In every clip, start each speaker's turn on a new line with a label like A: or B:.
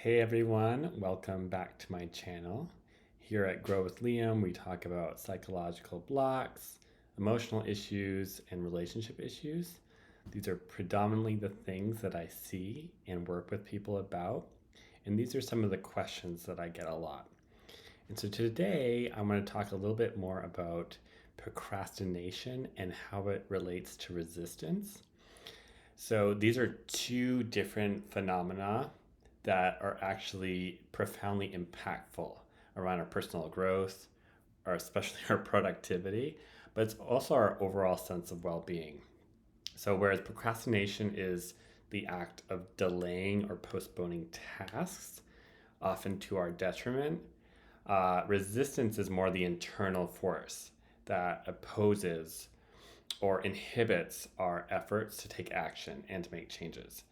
A: Hey everyone, welcome back to my channel. Here at Grow with Liam, we talk about psychological blocks, emotional issues, and relationship issues. These are predominantly the things that I see and work with people about, and these are some of the questions that I get a lot. And so today I want to talk a little bit more about procrastination and how it relates to resistance. So these are two different phenomena that are actually profoundly impactful around our personal growth, or especially our productivity, but it's also our overall sense of well-being. So whereas procrastination is the act of delaying or postponing tasks, often to our detriment, resistance is more the internal force that opposes or inhibits our efforts to take action and to make changes.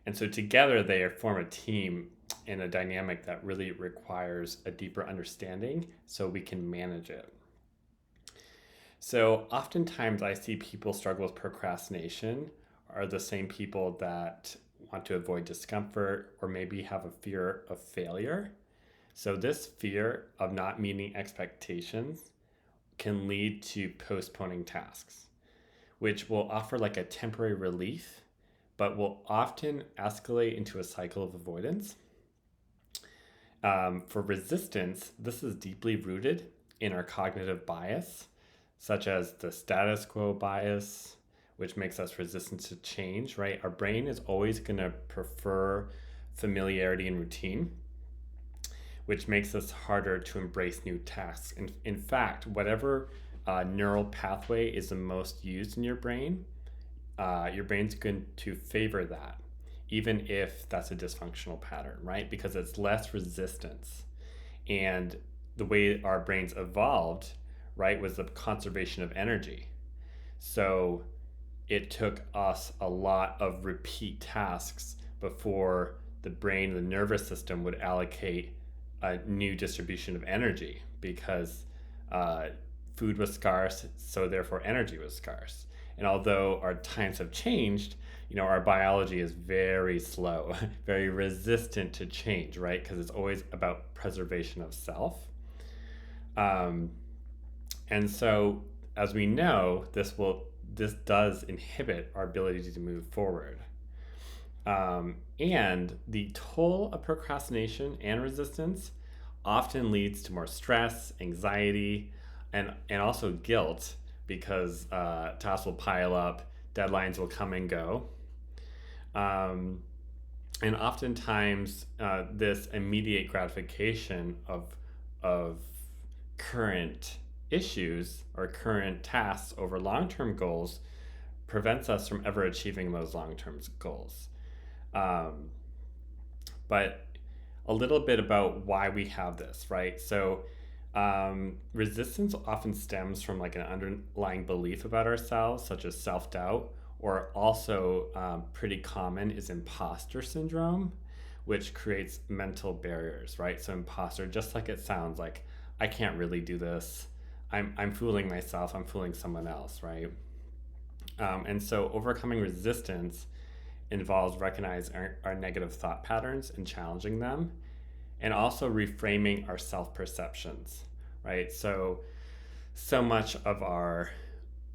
A: And so together they form a team in a dynamic that really requires a deeper understanding so we can manage it. So oftentimes I see people struggle with procrastination are the same people that want to avoid discomfort or maybe have a fear of failure. So this fear of not meeting expectations can lead to postponing tasks, which will offer like a temporary relief, but will often escalate into a cycle of avoidance. For resistance, this is deeply rooted in our cognitive bias, such as the status quo bias, which makes us resistant to change, right? Our brain is always going to prefer familiarity and routine, which makes us harder to embrace new tasks. In fact, whatever neural pathway is the most used in your brain's going to favor that, even if that's a dysfunctional pattern, right? Because it's less resistance. And the way our brains evolved, right, was the conservation of energy. So it took us a lot of repeat tasks before the brain, the nervous system would allocate a new distribution of energy because food was scarce, so therefore energy was scarce. And although our times have changed, our biology is very slow, very resistant to change, right? Because it's always about preservation of self. And so, as we know, this does inhibit our ability to move forward. And the toll of procrastination and resistance often leads to more stress, anxiety, and also guilt because tasks will pile up, deadlines will come and go. And oftentimes, this immediate gratification of current issues or current tasks over long-term goals prevents us from ever achieving those long-term goals. But a little bit about why we have this, right? So resistance often stems from like an underlying belief about ourselves, such as self-doubt, or also pretty common is imposter syndrome, which creates mental barriers, right? So imposter, just like it sounds like, I can't really do this. I'm fooling myself. I'm fooling someone else, right? And so overcoming resistance involves recognizing our negative thought patterns and challenging them, and also reframing our self-perceptions, right? So much of our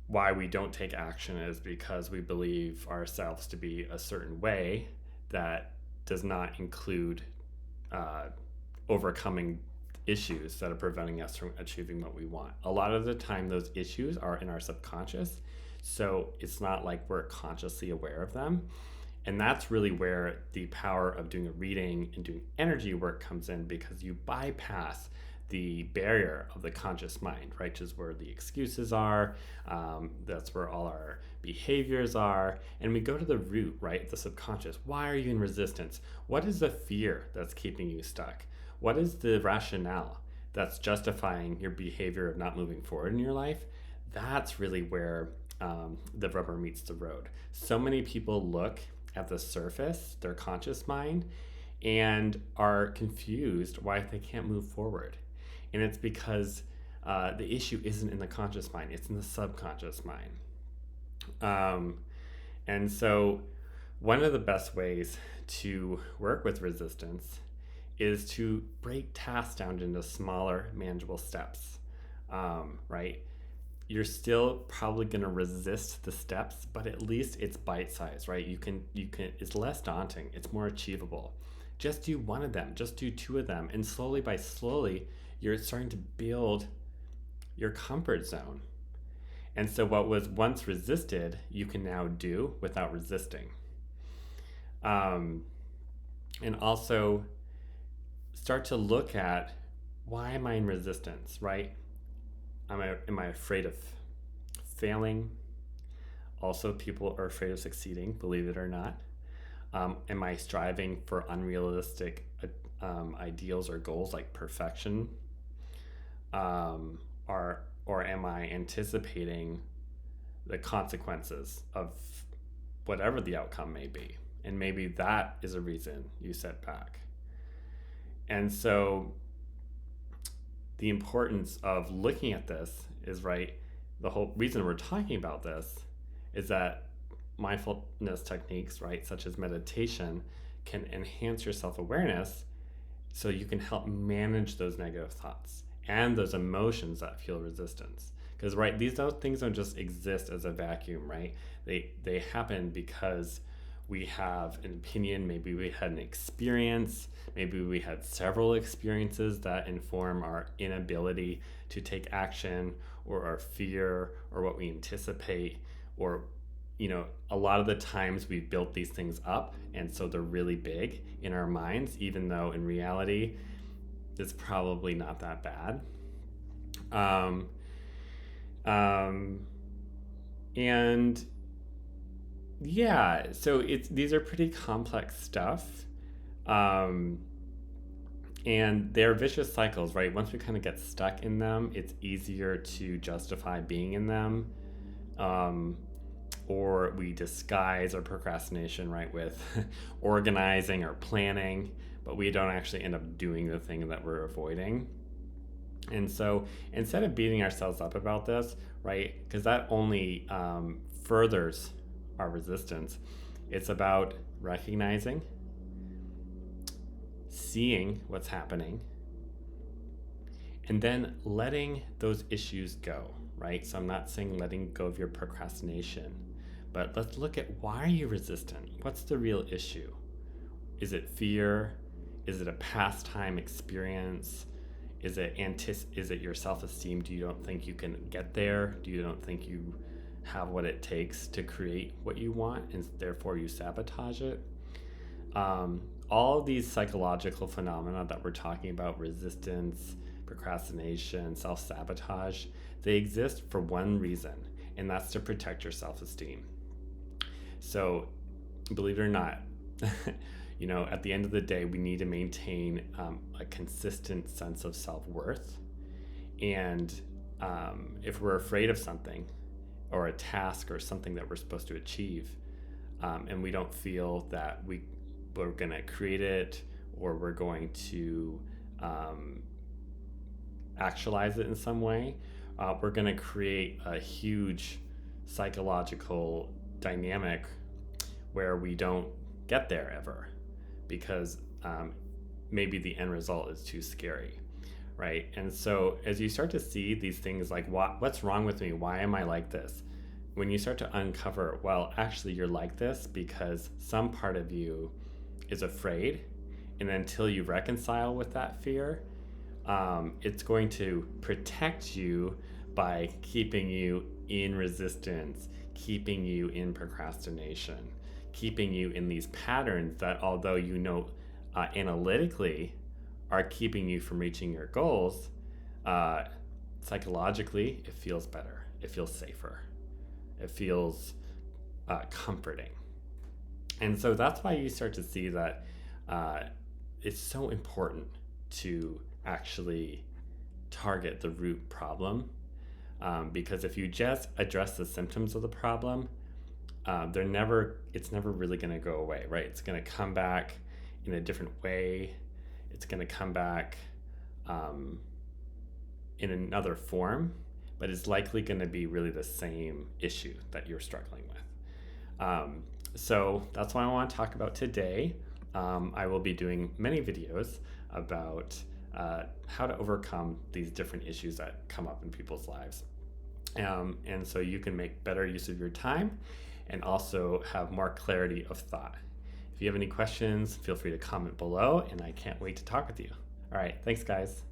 A: why we don't take action is because we believe ourselves to be a certain way that does not include overcoming issues that are preventing us from achieving what we want. A lot of the time, those issues are in our subconscious, so it's not like we're consciously aware of them. And that's really where the power of doing a reading and doing energy work comes in, because you bypass the barrier of the conscious mind, right? Which is where the excuses are. That's where all our behaviors are. And we go to the root, right? The subconscious. Why are you in resistance? What is the fear that's keeping you stuck? What is the rationale that's justifying your behavior of not moving forward in your life? That's really where the rubber meets the road. So many people look at the surface, their conscious mind, and are confused why they can't move forward. And it's because the issue isn't in the conscious mind, it's in the subconscious mind. And so one of the best ways to work with resistance is to break tasks down into smaller, manageable steps, right? You're still probably going to resist the steps, but at least it's bite-sized, right? You can, it's less daunting. It's more achievable. Just do one of them, just do two of them. And slowly by slowly, you're starting to build your comfort zone. And so what was once resisted, you can now do without resisting. And also start to look at, why am I in resistance, right? Am I afraid of failing? Also, people are afraid of succeeding, believe it or not. Am I striving for unrealistic ideals or goals like perfection? Or am I anticipating the consequences of whatever the outcome may be? And maybe that is a reason you set back. And so the importance of looking at this is, right, the whole reason we're talking about this is that mindfulness techniques, right, such as meditation, can enhance your self-awareness so you can help manage those negative thoughts and those emotions that feel resistance. Because, right, these things don't just exist as a vacuum, right? They happen because we have an opinion, maybe we had an experience, maybe we had several experiences that inform our inability to take action, or our fear, or what we anticipate, or, you know, a lot of the times we've built these things up, and so they're really big in our minds, even though in reality, it's probably not that bad. And yeah, so these are pretty complex stuff. And they're vicious cycles, right? Once we kind of get stuck in them, it's easier to justify being in them. Or we disguise our procrastination, right, with organizing or planning, but we don't actually end up doing the thing that we're avoiding. And so instead of beating ourselves up about this, right, because that only furthers our resistance, it's about recognizing, seeing what's happening, and then letting those issues go, right? So I'm not saying letting go of your procrastination, but let's look at, why are you resistant? What's the real issue? Is it fear? Is it a past time experience? Is it your self-esteem? Do you don't think you can get there? Do you don't think you have what it takes to create what you want, and therefore you sabotage it? All of these psychological phenomena that we're talking about, resistance, procrastination, self-sabotage, they exist for one reason, and that's to protect your self-esteem. So, believe it or not, you know, at the end of the day, we need to maintain a consistent sense of self-worth. And if we're afraid of something, or a task, or something that we're supposed to achieve, and we don't feel that we're going to create it, or we're going to actualize it in some way, we're going to create a huge psychological dynamic where we don't get there ever, because maybe the end result is too scary, right? And so as you start to see these things like, what's wrong with me? Why am I like this? When you start to uncover, well, actually you're like this because some part of you is afraid, and until you reconcile with that fear, it's going to protect you by keeping you in resistance, keeping you in procrastination, keeping you in these patterns that, although you know analytically are keeping you from reaching your goals, psychologically it feels better, it feels safer, it feels comforting. And so that's why you start to see that it's so important to actually target the root problem, because if you just address the symptoms of the problem, it's never really going to go away, right? It's going to come back in a different way. It's going to come back in another form, but it's likely going to be really the same issue that you're struggling with. So that's what I want to talk about today. I will be doing many videos about how to overcome these different issues that come up in people's lives. And so you can make better use of your time and also have more clarity of thought. If you have any questions, feel free to comment below, and I can't wait to talk with you. All right, thanks, guys.